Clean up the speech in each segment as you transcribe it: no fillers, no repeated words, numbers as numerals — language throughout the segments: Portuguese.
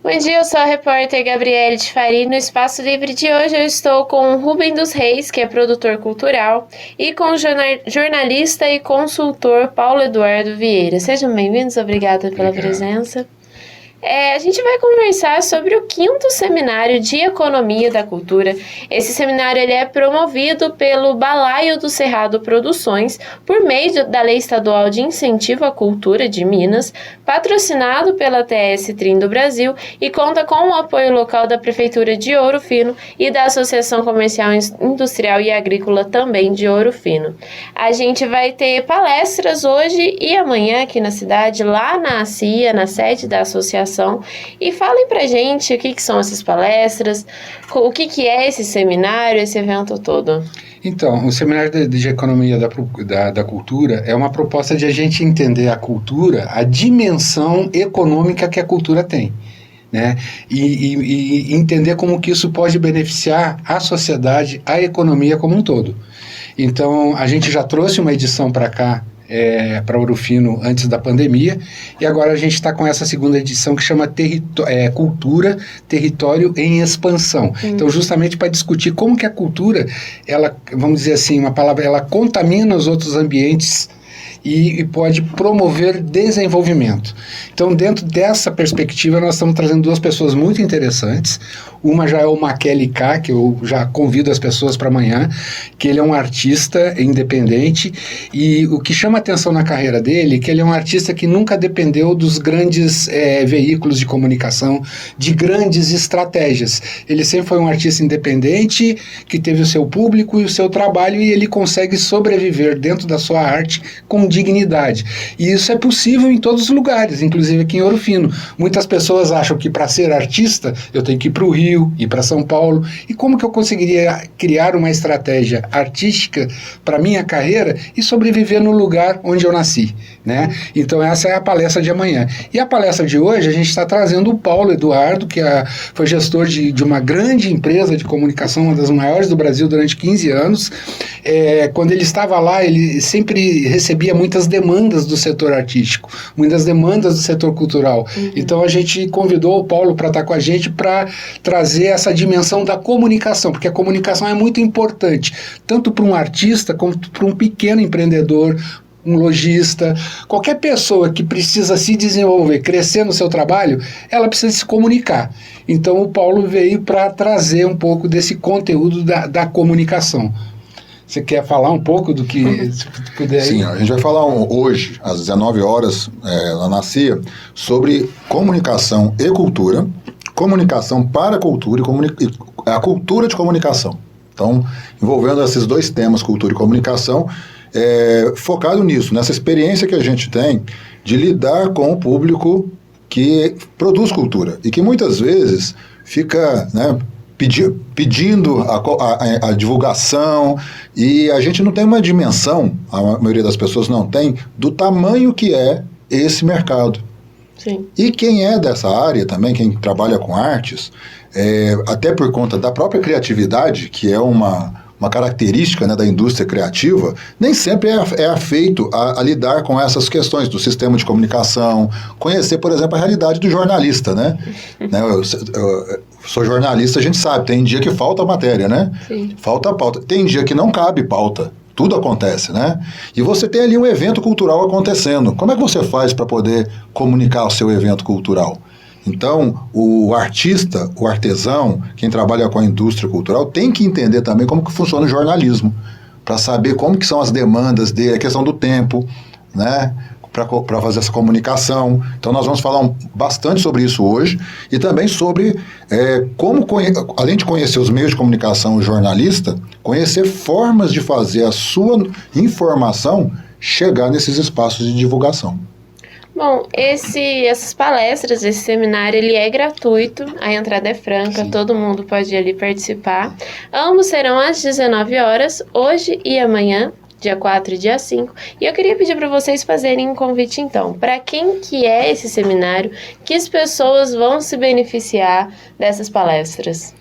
Bom dia, eu sou a repórter Gabriele de Faria e no Espaço Livre de hoje eu estou com o Rubem dos Reis, que é produtor cultural, e com o jornalista e consultor Paulo Eduardo Vieira. Sejam bem-vindos, obrigada pela presença. A gente vai conversar sobre o 5º Seminário de Economia da Cultura. Esse seminário ele é promovido pelo Balaio do Cerrado Produções, por meio da Lei Estadual de Incentivo à Cultura de Minas, patrocinado pela TS Trim do Brasil e conta com o apoio local da Prefeitura de Ouro Fino e da Associação Comercial, Industrial e Agrícola também de Ouro Fino. A gente vai ter palestras hoje e amanhã aqui na cidade, lá na CIA, na sede da associação. E falem pra gente o que são essas palestras, o que é esse seminário, esse evento todo. Então, o Seminário de Economia da Cultura é uma proposta de a gente entender a cultura, a dimensão econômica que a cultura tem, né? E entender como que isso pode beneficiar a sociedade, a economia como um todo. Então, a gente já trouxe uma edição para cá, para Ouro Fino antes da pandemia, e agora a gente está com essa segunda edição que chama Cultura, Território em Expansão. Então, justamente para discutir como que a cultura, ela, vamos dizer assim, uma palavra, ela contamina os outros ambientes e pode promover desenvolvimento. Então, dentro dessa perspectiva, nós estamos trazendo duas pessoas muito interessantes. Uma já é o Makele K, que eu já convido as pessoas para amanhã, que ele é um artista independente, e o que chama atenção na carreira dele é que ele é um artista que nunca dependeu dos grandes veículos de comunicação, de grandes estratégias. Ele sempre foi um artista independente, que teve o seu público e o seu trabalho, e ele consegue sobreviver dentro da sua arte com dignidade. E isso é possível em todos os lugares, inclusive aqui em Ouro Fino. Muitas pessoas acham que para ser artista eu tenho que ir para o Rio, ir para São Paulo. E como que eu conseguiria criar uma estratégia artística para minha carreira e sobreviver no lugar onde eu nasci, né? Então essa é a palestra de amanhã. E a palestra de hoje a gente está trazendo o Paulo Eduardo, que foi gestor de uma grande empresa de comunicação, uma das maiores do Brasil durante 15 anos. Quando ele estava lá, ele sempre recebia muitas demandas do setor artístico, muitas demandas do setor cultural. Então a gente convidou o Paulo para estar com a gente para trazer essa dimensão da comunicação, porque a comunicação é muito importante, tanto para um artista como para um pequeno empreendedor, um lojista, qualquer pessoa que precisa se desenvolver, crescer no seu trabalho, ela precisa se comunicar. Então o Paulo veio para trazer um pouco desse conteúdo da comunicação. Você quer falar um pouco do que se puder? Sim, a gente vai falar hoje, às 19 horas, lá na CIA, sobre comunicação e cultura, comunicação para a cultura e a cultura de comunicação. Então, envolvendo esses dois temas, cultura e comunicação, focado nisso, nessa experiência que a gente tem de lidar com o público que produz cultura e que muitas vezes fica, né, pedindo a divulgação, e a gente não tem uma dimensão, a maioria das pessoas não tem, do tamanho que é esse mercado. Sim. E quem é dessa área também, quem trabalha com artes, até por conta da própria criatividade, que é uma característica, né, da indústria criativa, nem sempre é afeito a lidar com essas questões do sistema de comunicação, conhecer, por exemplo, a realidade do jornalista, né? Eu sou jornalista, a gente sabe, tem dia que falta matéria, né? Sim. Falta pauta. Tem dia que não cabe pauta. Tudo acontece, né? E você tem ali um evento cultural acontecendo. Como é que você faz para poder comunicar o seu evento cultural? Então, o artista, o artesão, quem trabalha com a indústria cultural, tem que entender também como que funciona o jornalismo, para saber como que são as demandas dele, a questão do tempo, né? Para fazer essa comunicação. Então nós vamos falar bastante sobre isso hoje, e também sobre como, além de conhecer os meios de comunicação, o jornalista, conhecer formas de fazer a sua informação chegar nesses espaços de divulgação. Bom, essas palestras, esse seminário, ele é gratuito, a entrada é franca, sim, todo mundo pode ir ali participar. Ambos serão às 19 horas, hoje e amanhã, dia 4 e dia 5. E eu queria pedir para vocês fazerem um convite, então. Para quem que é esse seminário? Que as pessoas vão se beneficiar dessas palestras?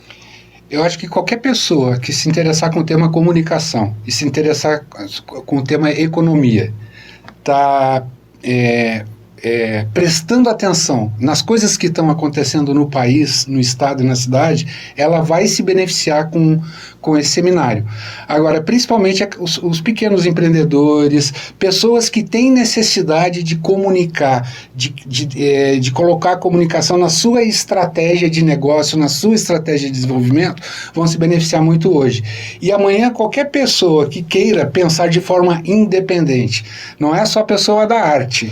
Eu acho que qualquer pessoa que se interessar com o tema comunicação e se interessar com o tema economia, está prestando atenção nas coisas que estão acontecendo no país, no estado e na cidade, ela vai se beneficiar com esse seminário. Agora, principalmente os pequenos empreendedores, pessoas que têm necessidade de comunicar, de colocar a comunicação na sua estratégia de negócio, na sua estratégia de desenvolvimento, vão se beneficiar muito hoje. E amanhã, qualquer pessoa que queira pensar de forma independente, não é só a pessoa da arte,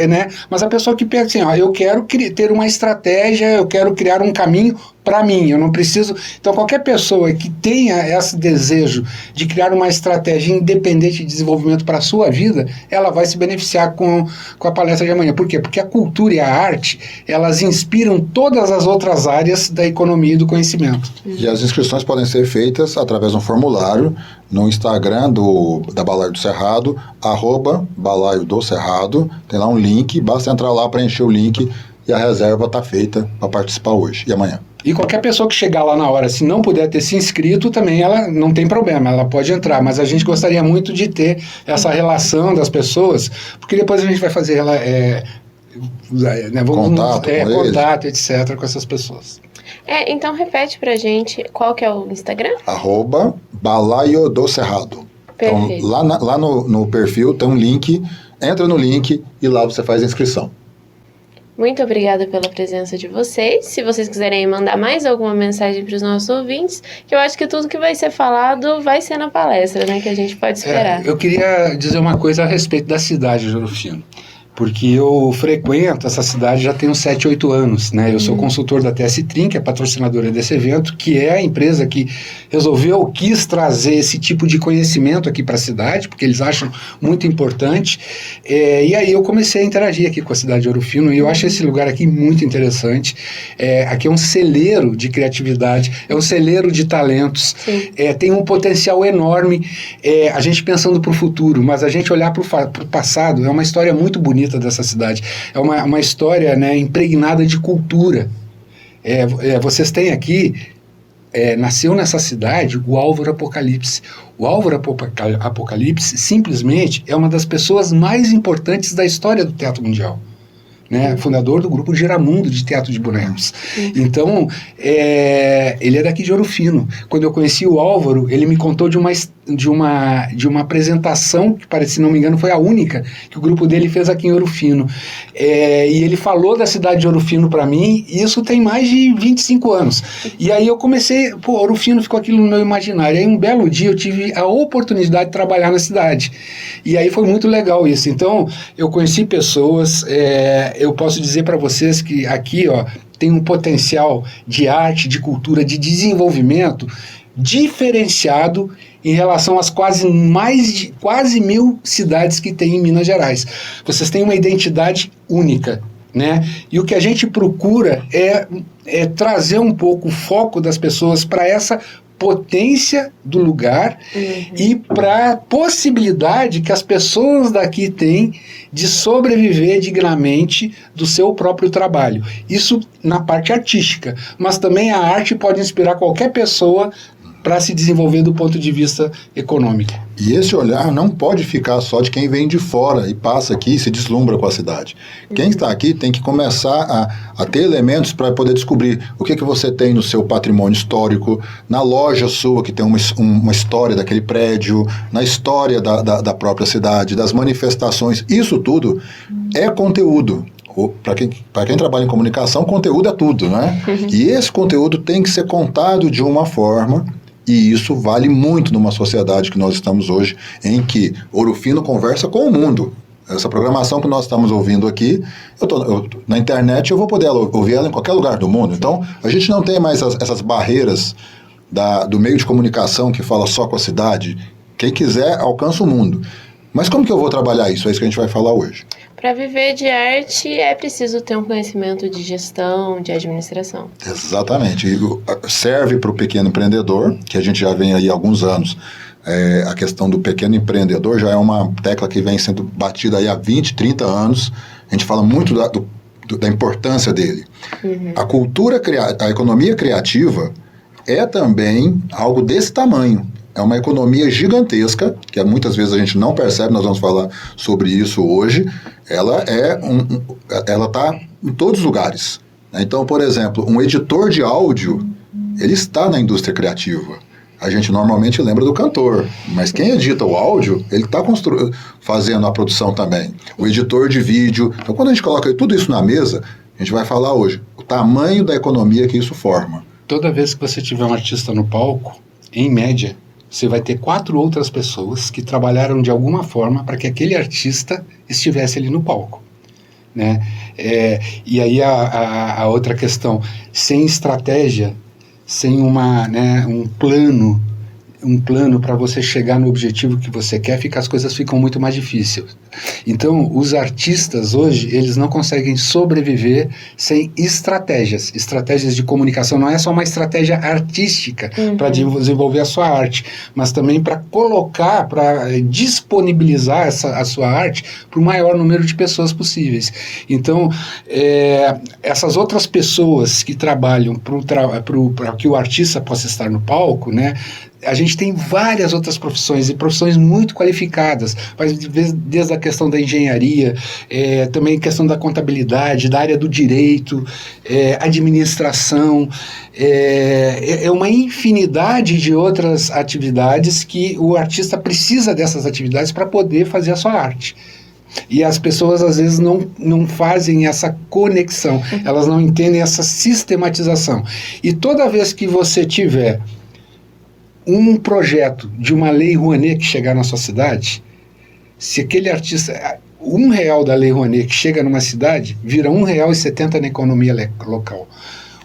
né? Mas a pessoa que pensa assim, eu quero ter uma estratégia, eu quero criar um caminho para mim, eu não preciso... Então, qualquer pessoa que tenha esse desejo de criar uma estratégia independente de desenvolvimento para a sua vida, ela vai se beneficiar com a palestra de amanhã. Por quê? Porque a cultura e a arte, elas inspiram todas as outras áreas da economia e do conhecimento. E as inscrições podem ser feitas através de um formulário no Instagram da Balaio do Cerrado, @Balaio do Cerrado, tem lá um link, basta entrar lá, preencher o link e a reserva está feita para participar hoje e amanhã. E qualquer pessoa que chegar lá na hora, se não puder ter se inscrito, também ela não tem problema, ela pode entrar. Mas a gente gostaria muito de ter essa relação das pessoas, porque depois a gente vai fazer contato, etc., com essas pessoas. Então repete pra gente qual que é o Instagram? @Balaio do Cerrado. Perfeito. Então, lá no perfil tem um link, entra no link e lá você faz a inscrição. Muito obrigada pela presença de vocês. Se vocês quiserem mandar mais alguma mensagem para os nossos ouvintes, que eu acho que tudo que vai ser falado vai ser na palestra, né? Que a gente pode esperar. Eu queria dizer uma coisa a respeito da cidade de Ouro Fino, porque eu frequento essa cidade já tem uns 7, 8 anos, né? Eu sou consultor da TS Trim, que é patrocinadora desse evento, que é a empresa que quis trazer esse tipo de conhecimento aqui para a cidade, porque eles acham muito importante. E aí eu comecei a interagir aqui com a cidade de Ouro Fino, e eu acho esse lugar aqui muito interessante. Aqui é um celeiro de criatividade, é um celeiro de talentos, tem um potencial enorme, a gente pensando para o futuro, mas a gente olhar para o passado, é uma história muito bonita dessa cidade. É uma história, né, impregnada de cultura. Vocês têm aqui, nasceu nessa cidade o Álvaro Apocalipse. O Álvaro Apocalipse simplesmente é uma das pessoas mais importantes da história do teatro mundial. Né, fundador do grupo Geramundo de Teatro de Bonecos. Então, ele é daqui de Ouro Fino. Quando eu conheci o Álvaro, ele me contou de uma apresentação, que se não me engano foi a única, que o grupo dele fez aqui em Ouro Fino. E ele falou da cidade de Ouro Fino para mim, e isso tem mais de 25 anos. E aí eu comecei, Ouro Fino ficou aquilo no meu imaginário. Aí um belo dia eu tive a oportunidade de trabalhar na cidade. E aí foi muito legal isso. Então, eu conheci pessoas, eu posso dizer para vocês que aqui tem um potencial de arte, de cultura, de desenvolvimento diferenciado em relação às quase 1.000 cidades que tem em Minas Gerais. Vocês têm uma identidade única, né? E o que a gente procura é trazer um pouco o foco das pessoas para essa potência do lugar e para a possibilidade que as pessoas daqui têm de sobreviver dignamente do seu próprio trabalho. Isso na parte artística, mas também a arte pode inspirar qualquer pessoa para se desenvolver do ponto de vista econômico. E esse olhar não pode ficar só de quem vem de fora e passa aqui e se deslumbra com a cidade. Quem está aqui tem que começar a ter elementos para poder descobrir o que você tem no seu patrimônio histórico, na loja sua que tem uma história daquele prédio, na história da própria cidade, das manifestações. Isso tudo é conteúdo. Para quem trabalha em comunicação, conteúdo é tudo, né? E esse conteúdo tem que ser contado de uma forma. E isso vale muito numa sociedade que nós estamos hoje, em que Ouro Fino conversa com o mundo. Essa programação que nós estamos ouvindo aqui, na internet eu vou poder ouvir ela em qualquer lugar do mundo. Então, a gente não tem mais essas barreiras do meio de comunicação que fala só com a cidade. Quem quiser, alcança o mundo. Mas como que eu vou trabalhar isso? É isso que a gente vai falar hoje. Para viver de arte é preciso ter um conhecimento de gestão, de administração. Exatamente. Serve para o pequeno empreendedor, que a gente já vem aí há alguns anos. A questão do pequeno empreendedor já é uma tecla que vem sendo batida aí há 20, 30 anos. A gente fala muito da importância dele. A economia criativa é também algo desse tamanho. é uma economia gigantesca, que muitas vezes a gente não percebe, nós vamos falar sobre isso hoje. Ela está em todos os lugares. Então, por exemplo, um editor de áudio, ele está na indústria criativa. A gente normalmente lembra do cantor, mas quem edita o áudio, ele está fazendo a produção também. O editor de vídeo. Então, quando a gente coloca tudo isso na mesa, a gente vai falar hoje o tamanho da economia que isso forma. Toda vez que você tiver um artista no palco, em média, você vai ter 4 outras pessoas que trabalharam de alguma forma para que aquele artista estivesse ali no palco, né? E aí a outra questão, sem estratégia, sem um plano para você chegar no objetivo que você quer, as coisas ficam muito mais difíceis. Então, os artistas hoje, eles não conseguem sobreviver sem estratégias de comunicação. Não é só uma estratégia artística para desenvolver a sua arte, mas também para colocar, para disponibilizar a sua arte para o maior número de pessoas possíveis. Então, essas outras pessoas que trabalham para que o artista possa estar no palco, né? A gente tem várias outras profissões, e profissões muito qualificadas, mas desde a questão da engenharia, também questão da contabilidade, da área do direito, administração, uma infinidade de outras atividades que o artista precisa dessas atividades para poder fazer a sua arte. E as pessoas às vezes não fazem essa conexão, elas não entendem essa sistematização. E toda vez que você tiver um projeto de uma lei Rouanet que chegar na sua cidade, se aquele artista, R$1 da lei Rouanet que chega numa cidade, vira R$1,70 na economia local.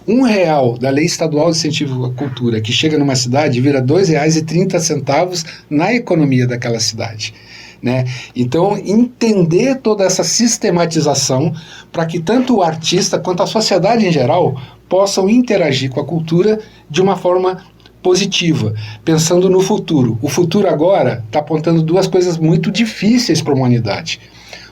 R$1 da lei estadual de incentivo à cultura que chega numa cidade, vira R$2,30 na economia daquela cidade, né? Então, entender toda essa sistematização para que tanto o artista quanto a sociedade em geral possam interagir com a cultura de uma forma positiva, pensando no futuro. O futuro agora está apontando 2 coisas muito difíceis para a humanidade.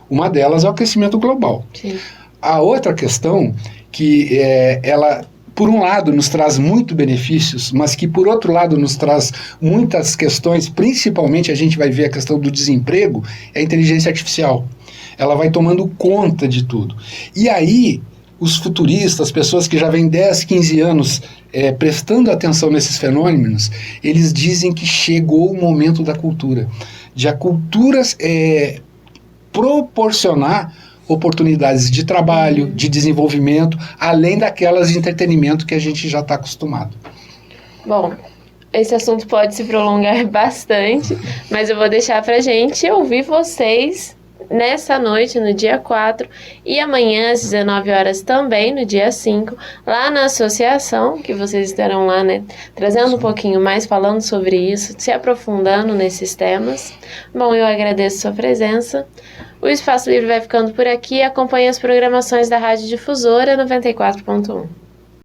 Uma delas é o aquecimento global. Sim. A outra questão, que ela, por um lado, nos traz muito benefícios, mas que, por outro lado, nos traz muitas questões, principalmente a gente vai ver a questão do desemprego, é a inteligência artificial. Ela vai tomando conta de tudo. E aí, os futuristas, pessoas que já vêm 10, 15 anos prestando atenção nesses fenômenos, eles dizem que chegou o momento da cultura, de a cultura proporcionar oportunidades de trabalho, de desenvolvimento, além daquelas de entretenimento que a gente já está acostumado. Bom, esse assunto pode se prolongar bastante, mas eu vou deixar para a gente ouvir vocês nessa noite, no dia 4, e amanhã às 19 horas também, no dia 5, lá na associação, que vocês estarão lá, né, trazendo um pouquinho mais, falando sobre isso, se aprofundando nesses temas. Bom, eu agradeço sua presença. O Espaço Livre vai ficando por aqui. Acompanhe as programações da Rádio Difusora 94.1.